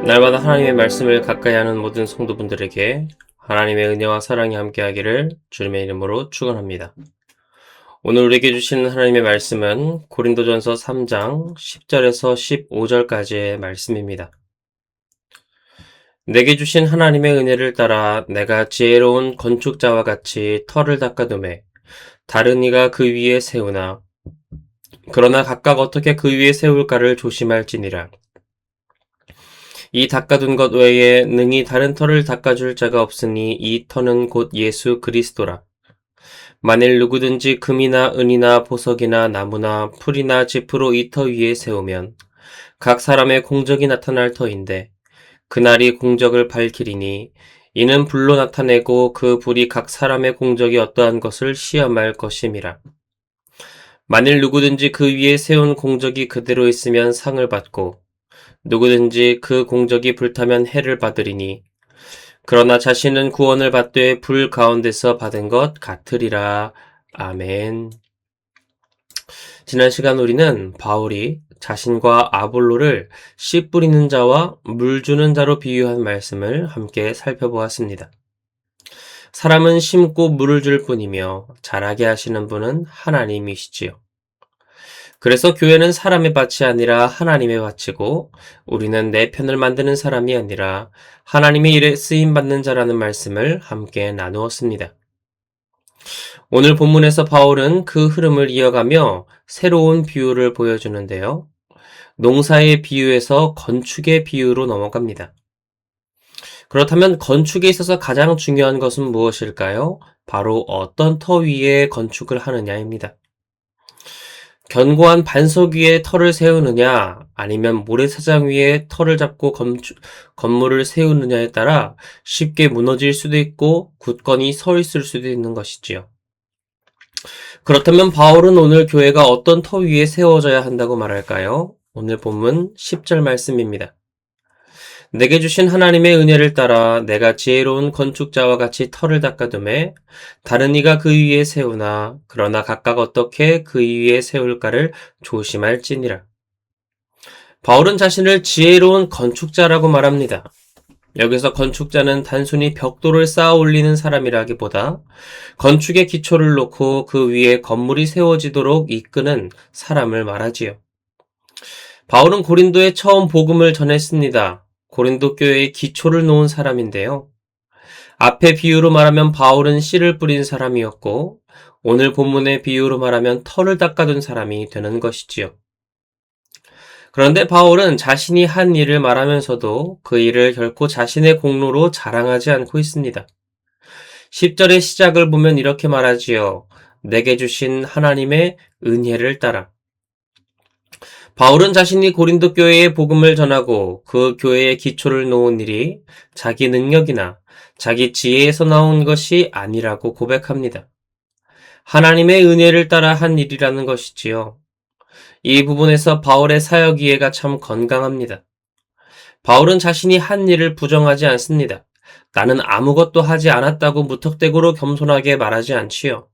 날마다 하나님의 말씀을 가까이 하는 모든 성도분들에게 하나님의 은혜와 사랑이 함께하기를 주님의 이름으로 축원합니다. 오늘 우리에게 주시는 하나님의 말씀은 고린도전서 3장 10절에서 15절까지의 말씀입니다. 내게 주신 하나님의 은혜를 따라 내가 지혜로운 건축자와 같이 터를 닦아두매 다른 이가 그 위에 세우나 그러나 각각 어떻게 그 위에 세울까를 조심할지니라. 이 닦아둔 것 외에 능히 다른 터를 닦아줄 자가 없으니 이 터는 곧 예수 그리스도라. 만일 누구든지 금이나 은이나 보석이나 나무나 풀이나 지프로 이 터 위에 세우면 각 사람의 공적이 나타날 터인데 그날이 공적을 밝히리니 이는 불로 나타내고 그 불이 각 사람의 공적이 어떠한 것을 시험할 것임이라. 만일 누구든지 그 위에 세운 공적이 그대로 있으면 상을 받고 누구든지 그 공적이 불타면 해를 받으리니 그러나 자신은 구원을 받되 불 가운데서 받은 것 같으리라. 아멘. 지난 시간 우리는 바울이 자신과 아볼로를 씨 뿌리는 자와 물 주는 자로 비유한 말씀을 함께 살펴보았습니다. 사람은 심고 물을 줄 뿐이며 자라게 하시는 분은 하나님이시지요. 그래서 교회는 사람의 밭이 아니라 하나님의 밭이고 우리는 내 편을 만드는 사람이 아니라 하나님의 일에 쓰임받는 자라는 말씀을 함께 나누었습니다. 오늘 본문에서 바울은 그 흐름을 이어가며 새로운 비유를 보여주는데요. 농사의 비유에서 건축의 비유로 넘어갑니다. 그렇다면 건축에 있어서 가장 중요한 것은 무엇일까요? 바로 어떤 터 위에 건축을 하느냐입니다. 견고한 반석 위에 터를 세우느냐 아니면 모래사장 위에 터를 잡고 건물을 세우느냐에 따라 쉽게 무너질 수도 있고 굳건히 서 있을 수도 있는 것이지요. 그렇다면 바울은 오늘 교회가 어떤 터 위에 세워져야 한다고 말할까요? 오늘 본문 10절 말씀입니다. 내게 주신 하나님의 은혜를 따라 내가 지혜로운 건축자와 같이 터를 닦아두매 다른 이가 그 위에 세우나 그러나 각각 어떻게 그 위에 세울까를 조심할지니라. 바울은 자신을 지혜로운 건축자라고 말합니다. 여기서 건축자는 단순히 벽돌을 쌓아 올리는 사람이라기보다 건축의 기초를 놓고 그 위에 건물이 세워지도록 이끄는 사람을 말하지요. 바울은 고린도에 처음 복음을 전했습니다. 고린도 교회의 기초를 놓은 사람인데요. 앞의 비유로 말하면 바울은 씨를 뿌린 사람이었고 오늘 본문의 비유로 말하면 터를 닦아둔 사람이 되는 것이지요. 그런데 바울은 자신이 한 일을 말하면서도 그 일을 결코 자신의 공로로 자랑하지 않고 있습니다. 10절의 시작을 보면 이렇게 말하지요. 내게 주신 하나님의 은혜를 따라. 바울은 자신이 고린도 교회에 복음을 전하고 그 교회의 기초를 놓은 일이 자기 능력이나 자기 지혜에서 나온 것이 아니라고 고백합니다. 하나님의 은혜를 따라 한 일이라는 것이지요. 이 부분에서 바울의 사역 이해가 참 건강합니다. 바울은 자신이 한 일을 부정하지 않습니다. 나는 아무것도 하지 않았다고 무턱대고로 겸손하게 말하지 않지요.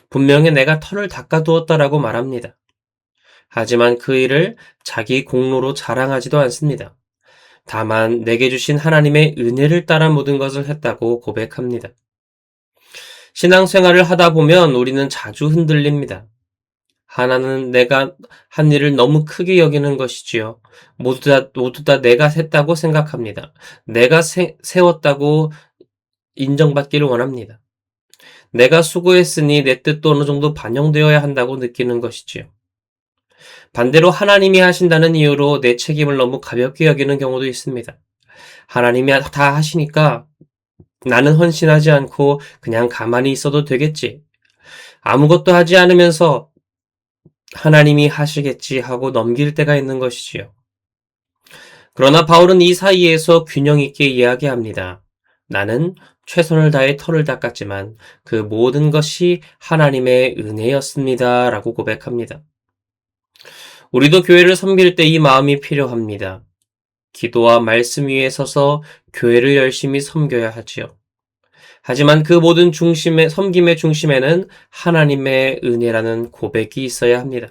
분명히 내가 터를 닦아두었다라고 말합니다. 하지만 그 일을 자기 공로로 자랑하지도 않습니다. 다만 내게 주신 하나님의 은혜를 따라 모든 것을 했다고 고백합니다. 신앙생활을 하다 보면 우리는 자주 흔들립니다. 하나는 내가 한 일을 너무 크게 여기는 것이지요. 모두 다 내가 했다고 생각합니다. 내가 세웠다고 인정받기를 원합니다. 내가 수고했으니 내 뜻도 어느 정도 반영되어야 한다고 느끼는 것이지요. 반대로 하나님이 하신다는 이유로 내 책임을 너무 가볍게 여기는 경우도 있습니다. 하나님이 다 하시니까 나는 헌신하지 않고 그냥 가만히 있어도 되겠지. 아무것도 하지 않으면서 하나님이 하시겠지 하고 넘길 때가 있는 것이지요. 그러나 바울은 이 사이에서 균형 있게 이야기합니다. 나는 최선을 다해 터를 닦았지만 그 모든 것이 하나님의 은혜였습니다. 라고 고백합니다. 우리도 교회를 섬길 때 이 마음이 필요합니다. 기도와 말씀 위에 서서 교회를 열심히 섬겨야 하지요. 하지만 그 모든 섬김의 중심에는 하나님의 은혜라는 고백이 있어야 합니다.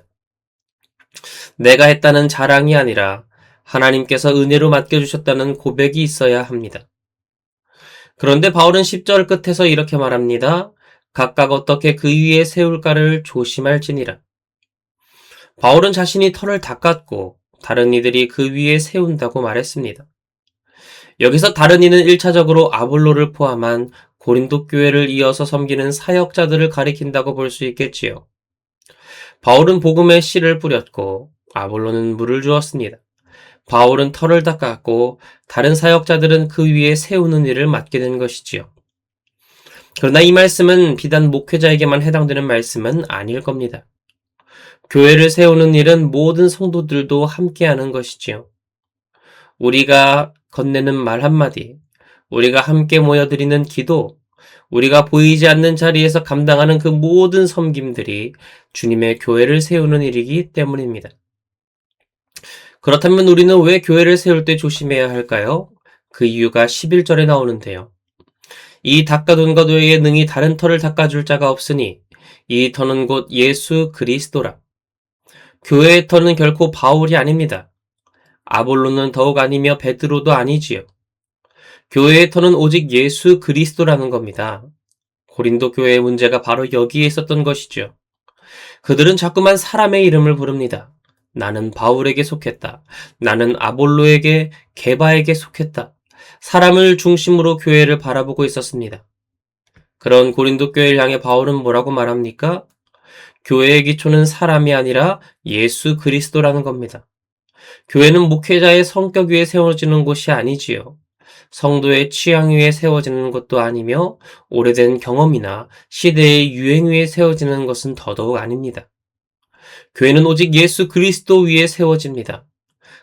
내가 했다는 자랑이 아니라 하나님께서 은혜로 맡겨주셨다는 고백이 있어야 합니다. 그런데 바울은 10절 끝에서 이렇게 말합니다. 각각 어떻게 그 위에 세울까를 조심할지니라. 바울은 자신이 터를 닦았고 다른 이들이 그 위에 세운다고 말했습니다. 여기서 다른 이는 1차적으로 아볼로를 포함한 고린도 교회를 이어서 섬기는 사역자들을 가리킨다고 볼 수 있겠지요. 바울은 복음의 씨를 뿌렸고 아볼로는 물을 주었습니다. 바울은 터를 닦았고 다른 사역자들은 그 위에 세우는 일을 맡게 된 것이지요. 그러나 이 말씀은 비단 목회자에게만 해당되는 말씀은 아닐 겁니다. 교회를 세우는 일은 모든 성도들도 함께하는 것이지요. 우리가 건네는 말 한마디, 우리가 함께 모여드리는 기도, 우리가 보이지 않는 자리에서 감당하는 그 모든 섬김들이 주님의 교회를 세우는 일이기 때문입니다. 그렇다면 우리는 왜 교회를 세울 때 조심해야 할까요? 그 이유가 11절에 나오는데요. 이 닦아둔 것 외에 능히 다른 터를 닦아줄 자가 없으니 이 터는 곧 예수 그리스도라. 교회의 터는 결코 바울이 아닙니다. 아볼로는 더욱 아니며 베드로도 아니지요. 교회의 터는 오직 예수 그리스도라는 겁니다. 고린도 교회의 문제가 바로 여기에 있었던 것이죠. 그들은 자꾸만 사람의 이름을 부릅니다. 나는 바울에게 속했다. 나는 아볼로에게, 게바에게 속했다. 사람을 중심으로 교회를 바라보고 있었습니다. 그런 고린도 교회를 향해 바울은 뭐라고 말합니까? 교회의 기초는 사람이 아니라 예수 그리스도라는 겁니다. 교회는 목회자의 성격 위에 세워지는 곳이 아니지요. 성도의 취향 위에 세워지는 것도 아니며 오래된 경험이나 시대의 유행 위에 세워지는 것은 더더욱 아닙니다. 교회는 오직 예수 그리스도 위에 세워집니다.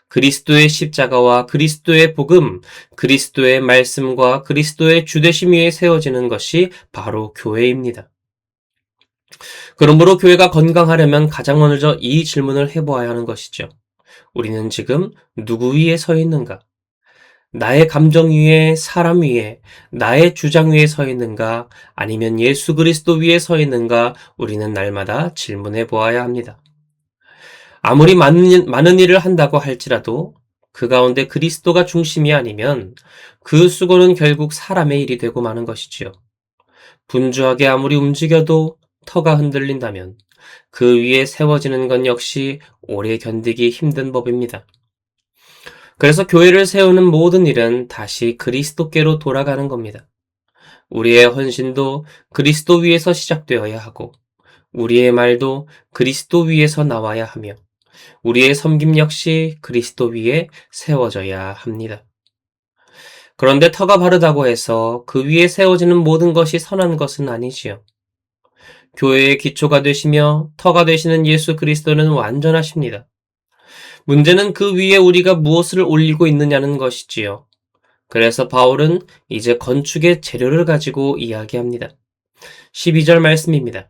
그리스도의 십자가와 그리스도의 복음, 그리스도의 말씀과 그리스도의 주되심 위에 세워지는 것이 바로 교회입니다. 그러므로 교회가 건강하려면 가장 먼저 이 질문을 해보아야 하는 것이죠. 우리는 지금 누구 위에 서 있는가? 나의 감정 위에, 사람 위에, 나의 주장 위에 서 있는가? 아니면 예수 그리스도 위에 서 있는가? 우리는 날마다 질문해 보아야 합니다. 아무리 많은 일을 한다고 할지라도 그 가운데 그리스도가 중심이 아니면 그 수고는 결국 사람의 일이 되고 마는 것이지요. 분주하게 아무리 움직여도 터가 흔들린다면 그 위에 세워지는 건 역시 오래 견디기 힘든 법입니다. 그래서 교회를 세우는 모든 일은 다시 그리스도께로 돌아가는 겁니다. 우리의 헌신도 그리스도 위에서 시작되어야 하고 우리의 말도 그리스도 위에서 나와야 하며 우리의 섬김 역시 그리스도 위에 세워져야 합니다. 그런데 터가 바르다고 해서 그 위에 세워지는 모든 것이 선한 것은 아니지요. 교회의 기초가 되시며 터가 되시는 예수 그리스도는 완전하십니다. 문제는 그 위에 우리가 무엇을 올리고 있느냐는 것이지요. 그래서 바울은 이제 건축의 재료를 가지고 이야기합니다. 12절 말씀입니다.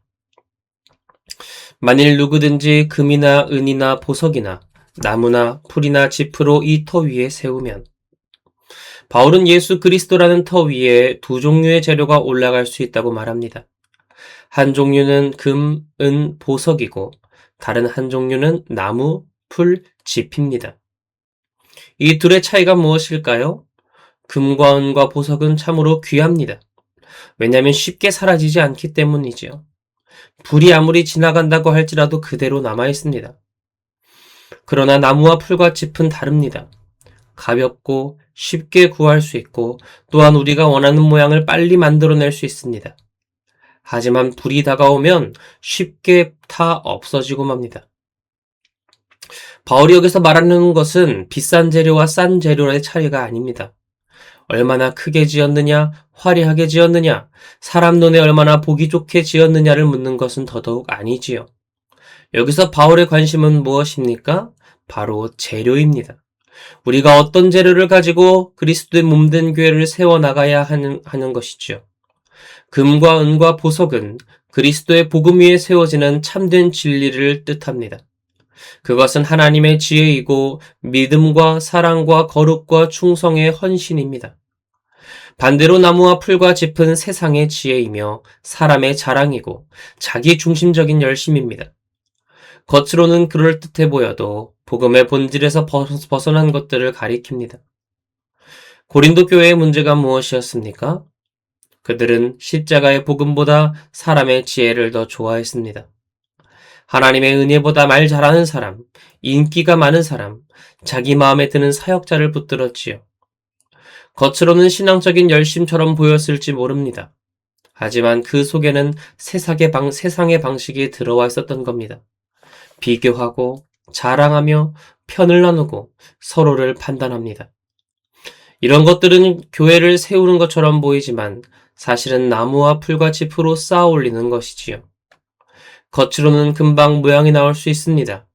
만일 누구든지 금이나 은이나 보석이나 나무나 풀이나 짚으로 이 터 위에 세우면 바울은 예수 그리스도라는 터 위에 두 종류의 재료가 올라갈 수 있다고 말합니다. 한 종류는 금, 은, 보석이고 다른 한 종류는 나무, 풀, 짚입니다. 이 둘의 차이가 무엇일까요? 금과 은과 보석은 참으로 귀합니다. 왜냐하면 쉽게 사라지지 않기 때문이지요. 불이 아무리 지나간다고 할지라도 그대로 남아있습니다. 그러나 나무와 풀과 짚은 다릅니다. 가볍고 쉽게 구할 수 있고 또한 우리가 원하는 모양을 빨리 만들어낼 수 있습니다. 하지만 불이 다가오면 쉽게 다 없어지고 맙니다. 바울이 여기서 말하는 것은 비싼 재료와 싼 재료의 차이가 아닙니다. 얼마나 크게 지었느냐, 화려하게 지었느냐, 사람 눈에 얼마나 보기 좋게 지었느냐를 묻는 것은 더더욱 아니지요. 여기서 바울의 관심은 무엇입니까? 바로 재료입니다. 우리가 어떤 재료를 가지고 그리스도의 몸된 교회를 세워나가야 하는 것이지요. 금과 은과 보석은 그리스도의 복음 위에 세워지는 참된 진리를 뜻합니다. 그것은 하나님의 지혜이고 믿음과 사랑과 거룩과 충성의 헌신입니다. 반대로 나무와 풀과 짚은 세상의 지혜이며 사람의 자랑이고 자기 중심적인 열심입니다. 겉으로는 그럴듯해 보여도 복음의 본질에서 벗어난 것들을 가리킵니다. 고린도 교회의 문제가 무엇이었습니까? 그들은 십자가의 복음보다 사람의 지혜를 더 좋아했습니다. 하나님의 은혜보다 말 잘하는 사람, 인기가 많은 사람, 자기 마음에 드는 사역자를 붙들었지요. 겉으로는 신앙적인 열심처럼 보였을지 모릅니다. 하지만 그 속에는 세상의 방식이 들어와 있었던 겁니다. 비교하고, 자랑하며, 편을 나누고, 서로를 판단합니다. 이런 것들은 교회를 세우는 것처럼 보이지만 사실은 나무와 풀같이 프로 쌓아 올리는 것이지요. 겉으로는 금방 모양이 나올 수 있습니다.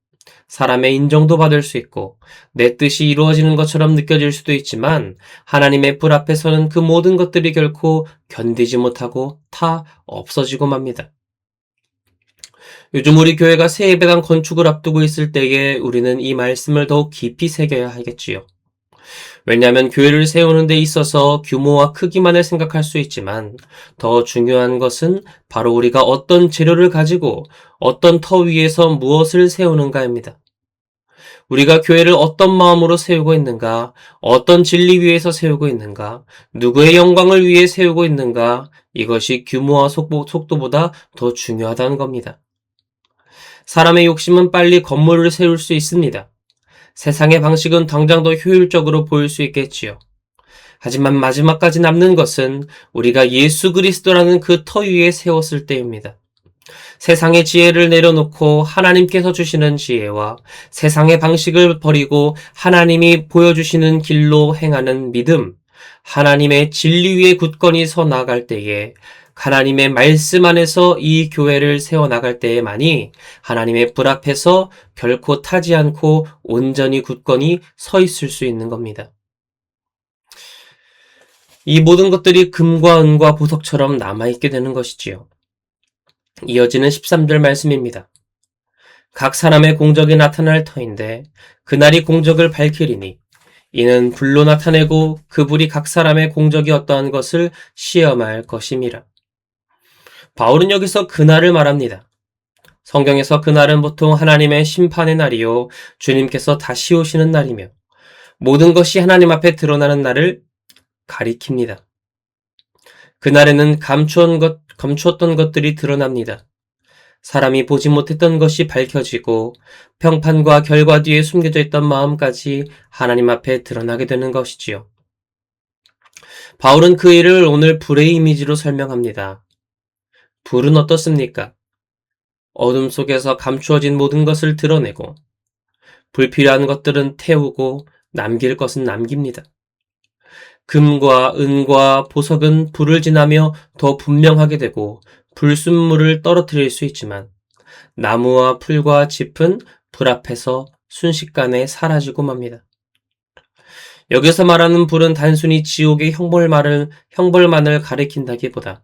사람의 인정도 받을 수 있고 내 뜻이 이루어지는 것처럼 느껴질 수도 있지만 하나님의 불 앞에서는 그 모든 것들이 결코 견디지 못하고 다 없어지고 맙니다. 요즘 우리 교회가 새 예배당 건축을 앞두고 있을 때에 우리는 이 말씀을 더욱 깊이 새겨야 하겠지요. 왜냐하면 교회를 세우는 데 있어서 규모와 크기만을 생각할 수 있지만 더 중요한 것은 바로 우리가 어떤 재료를 가지고 어떤 터 위에서 무엇을 세우는가입니다. 우리가 교회를 어떤 마음으로 세우고 있는가, 어떤 진리 위에서 세우고 있는가, 누구의 영광을 위해 세우고 있는가, 이것이 규모와 속도보다 더 중요하다는 겁니다. 사람의 욕심은 빨리 건물을 세울 수 있습니다. 세상의 방식은 당장 더 효율적으로 보일 수 있겠지요. 하지만 마지막까지 남는 것은 우리가 예수 그리스도라는 그 터 위에 세웠을 때입니다. 세상의 지혜를 내려놓고 하나님께서 주시는 지혜와 세상의 방식을 버리고 하나님이 보여주시는 길로 행하는 믿음, 하나님의 진리 위에 굳건히 서 나갈 때에 하나님의 말씀 안에서 이 교회를 세워나갈 때에만이 하나님의 불 앞에서 결코 타지 않고 온전히 굳건히 서 있을 수 있는 겁니다. 이 모든 것들이 금과 은과 보석처럼 남아있게 되는 것이지요. 이어지는 13절 말씀입니다. 각 사람의 공적이 나타날 터인데 그날이 공적을 밝히리니 이는 불로 나타내고 그 불이 각 사람의 공적이 어떠한 것을 시험할 것임이라. 바울은 여기서 그날을 말합니다. 성경에서 그날은 보통 하나님의 심판의 날이요 주님께서 다시 오시는 날이며 모든 것이 하나님 앞에 드러나는 날을 가리킵니다. 그날에는 감추었던 것들이 드러납니다. 사람이 보지 못했던 것이 밝혀지고 평판과 결과 뒤에 숨겨져 있던 마음까지 하나님 앞에 드러나게 되는 것이지요. 바울은 그 일을 오늘 불의 이미지로 설명합니다. 불은 어떻습니까? 어둠 속에서 감추어진 모든 것을 드러내고 불필요한 것들은 태우고 남길 것은 남깁니다. 금과 은과 보석은 불을 지나며 더 분명하게 되고 불순물을 떨어뜨릴 수 있지만 나무와 풀과 짚은 불 앞에서 순식간에 사라지고 맙니다. 여기서 말하는 불은 단순히 지옥의 형벌만을 가리킨다기보다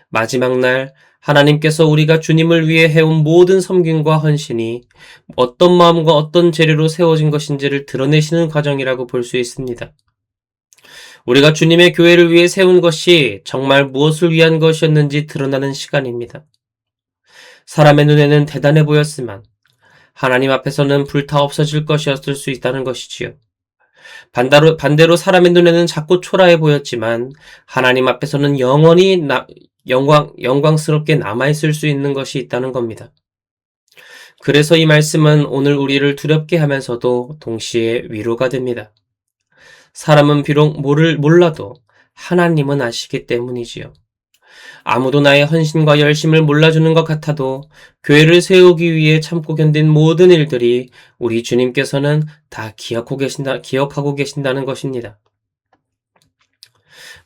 마지막 날 하나님께서 우리가 주님을 위해 해온 모든 섬김과 헌신이 어떤 마음과 어떤 재료로 세워진 것인지를 드러내시는 과정이라고 볼 수 있습니다. 우리가 주님의 교회를 위해 세운 것이 정말 무엇을 위한 것이었는지 드러나는 시간입니다. 사람의 눈에는 대단해 보였지만 하나님 앞에서는 불타 없어질 것이었을 수 있다는 것이지요. 반대로 사람의 눈에는 작고 초라해 보였지만 하나님 앞에서는 영원히 영광스럽게 남아있을 수 있는 것이 있다는 겁니다. 그래서 이 말씀은 오늘 우리를 두렵게 하면서도 동시에 위로가 됩니다. 사람은 비록 몰라도 하나님은 아시기 때문이지요. 아무도 나의 헌신과 열심을 몰라주는 것 같아도 교회를 세우기 위해 참고 견딘 모든 일들이 우리 주님께서는 다 기억하고 계신다는 것입니다.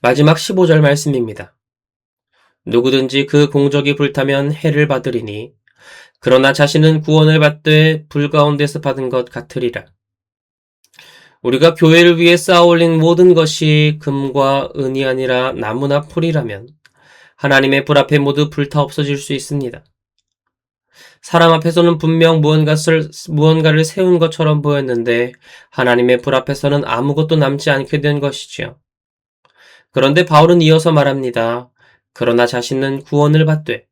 마지막 15절 말씀입니다. 누구든지 그 공적이 불타면 해를 받으리니 그러나 자신은 구원을 받되 불 가운데서 받은 것 같으리라. 우리가 교회를 위해 쌓아올린 모든 것이 금과 은이 아니라 나무나 풀이라면 하나님의 불 앞에 모두 불타 없어질 수 있습니다. 사람 앞에서는 분명 무언가를 세운 것처럼 보였는데 하나님의 불 앞에서는 아무것도 남지 않게 된 것이지요. 그런데 바울은 이어서 말합니다. 그러나 자신은 구원을 받되.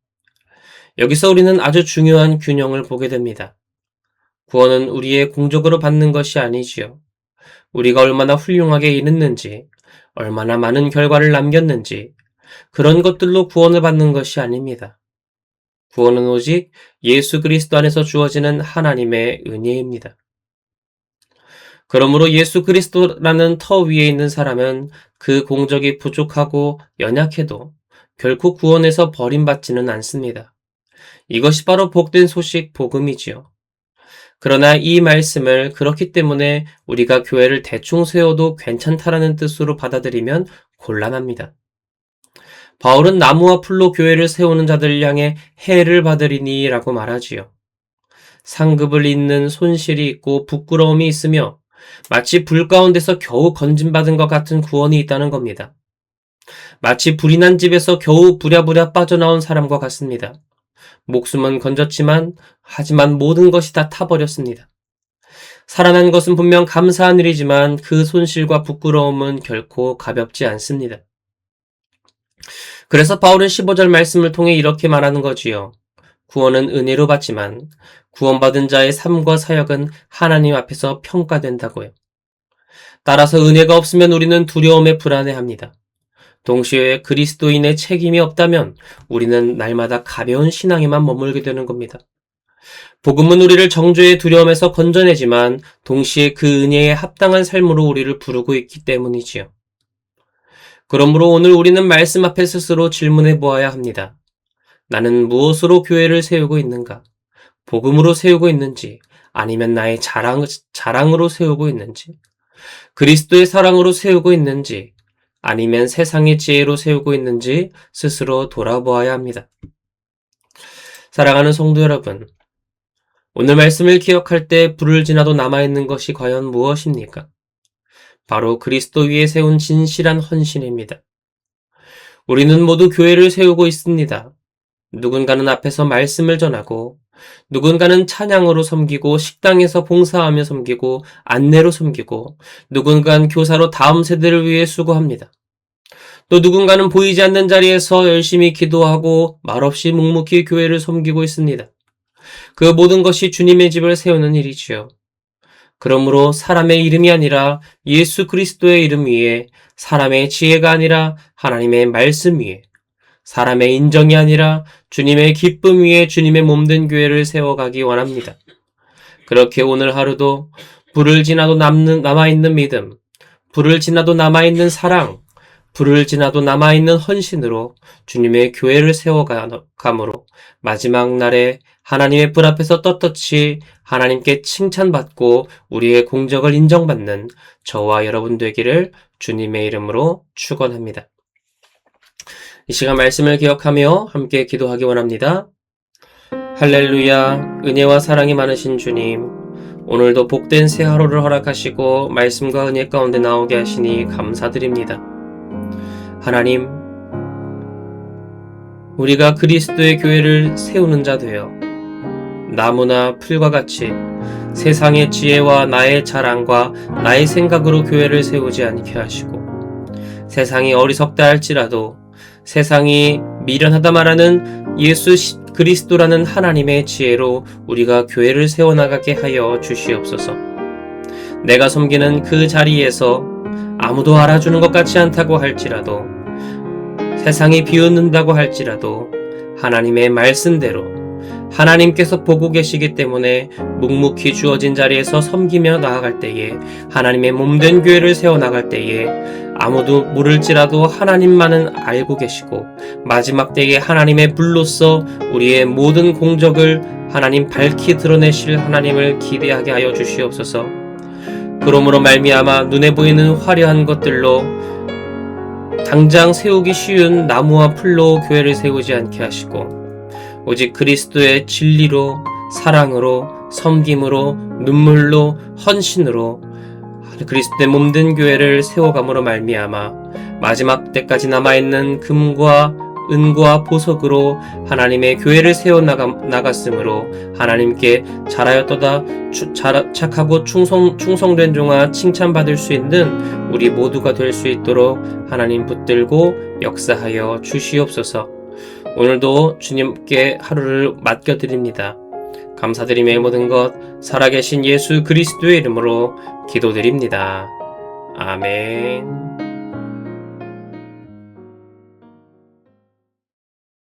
여기서 우리는 아주 중요한 균형을 보게 됩니다. 구원은 우리의 공적으로 받는 것이 아니지요. 우리가 얼마나 훌륭하게 일했는지, 얼마나 많은 결과를 남겼는지, 그런 것들로 구원을 받는 것이 아닙니다. 구원은 오직 예수 그리스도 안에서 주어지는 하나님의 은혜입니다. 그러므로 예수 그리스도라는 터 위에 있는 사람은 그 공적이 부족하고 연약해도 결코 구원에서 버림받지는 않습니다. 이것이 바로 복된 소식 복음이지요. 그러나 이 말씀을 그렇기 때문에 우리가 교회를 대충 세워도 괜찮다라는 뜻으로 받아들이면 곤란합니다. 바울은 나무와 풀로 교회를 세우는 자들을 향해 해를 받으리니 라고 말하지요. 상급을 잇는 손실이 있고 부끄러움이 있으며 마치 불 가운데서 겨우 건진받은 것 같은 구원이 있다는 겁니다. 마치 불이 난 집에서 겨우 부랴부랴 빠져나온 사람과 같습니다. 목숨은 건졌지만 하지만 모든 것이 다 타버렸습니다. 살아난 것은 분명 감사한 일이지만 그 손실과 부끄러움은 결코 가볍지 않습니다. 그래서 바울은 15절 말씀을 통해 이렇게 말하는 거지요. 구원은 은혜로 받지만 구원받은 자의 삶과 사역은 하나님 앞에서 평가된다고요. 따라서 은혜가 없으면 우리는 두려움에 불안해합니다. 동시에 그리스도인의 책임이 없다면 우리는 날마다 가벼운 신앙에만 머물게 되는 겁니다. 복음은 우리를 정죄의 두려움에서 건져내지만 동시에 그 은혜에 합당한 삶으로 우리를 부르고 있기 때문이지요. 그러므로 오늘 우리는 말씀 앞에 스스로 질문해 보아야 합니다. 나는 무엇으로 교회를 세우고 있는가? 복음으로 세우고 있는지, 아니면 나의 자랑으로 세우고 있는지, 그리스도의 사랑으로 세우고 있는지, 아니면 세상의 지혜로 세우고 있는지 스스로 돌아보아야 합니다. 사랑하는 성도 여러분, 오늘 말씀을 기억할 때 불을 지나도 남아있는 것이 과연 무엇입니까? 바로 그리스도 위에 세운 진실한 헌신입니다. 우리는 모두 교회를 세우고 있습니다. 누군가는 앞에서 말씀을 전하고, 누군가는 찬양으로 섬기고, 식당에서 봉사하며 섬기고, 안내로 섬기고, 누군가는 교사로 다음 세대를 위해 수고합니다. 또 누군가는 보이지 않는 자리에서 열심히 기도하고 말없이 묵묵히 교회를 섬기고 있습니다. 그 모든 것이 주님의 집을 세우는 일이지요. 그러므로 사람의 이름이 아니라 예수 그리스도의 이름 위에, 사람의 지혜가 아니라 하나님의 말씀 위에, 사람의 인정이 아니라 주님의 기쁨 위에 주님의 몸된 교회를 세워가기 원합니다. 그렇게 오늘 하루도 불을 지나도 남아있는 믿음, 불을 지나도 남아있는 사랑, 불을 지나도 남아있는 헌신으로 주님의 교회를 세워감으로 마지막 날에 하나님의 불 앞에서 떳떳이 하나님께 칭찬받고 우리의 공적을 인정받는 저와 여러분 되기를 주님의 이름으로 축원합니다. 이 시간 말씀을 기억하며 함께 기도하기 원합니다. 할렐루야, 은혜와 사랑이 많으신 주님, 오늘도 복된 새 하루를 허락하시고 말씀과 은혜 가운데 나오게 하시니 감사드립니다. 하나님, 우리가 그리스도의 교회를 세우는 자 되어 나무나 풀과 같이 세상의 지혜와 나의 자랑과 나의 생각으로 교회를 세우지 않게 하시고, 세상이 어리석다 할지라도 세상이 미련하다 말하는 예수 그리스도라는 하나님의 지혜로 우리가 교회를 세워나가게 하여 주시옵소서. 내가 섬기는 그 자리에서 아무도 알아주는 것 같지 않다고 할지라도, 세상이 비웃는다고 할지라도 하나님의 말씀대로 하나님께서 보고 계시기 때문에 묵묵히 주어진 자리에서 섬기며 나아갈 때에, 하나님의 몸된 교회를 세워나갈 때에 아무도 모를지라도 하나님만은 알고 계시고, 마지막 때에 하나님의 불로써 우리의 모든 공적을 하나님 밝히 드러내실 하나님을 기대하게 하여 주시옵소서. 그러므로 말미암아 눈에 보이는 화려한 것들로 당장 세우기 쉬운 나무와 풀로 교회를 세우지 않게 하시고, 오직 그리스도의 진리로, 사랑으로, 섬김으로, 눈물로, 헌신으로 그리스도의 몸된 교회를 세워감으로 말미암아 마지막 때까지 남아있는 금과 은과 보석으로 하나님의 교회를 세워나갔으므로 하나님께 잘하였도다, 착하고 충성된 종아 칭찬받을 수 있는 우리 모두가 될 수 있도록 하나님 붙들고 역사하여 주시옵소서. 오늘도 주님께 하루를 맡겨드립니다. 감사드림의 모든 것 살아계신 예수 그리스도의 이름으로 기도드립니다. 아멘.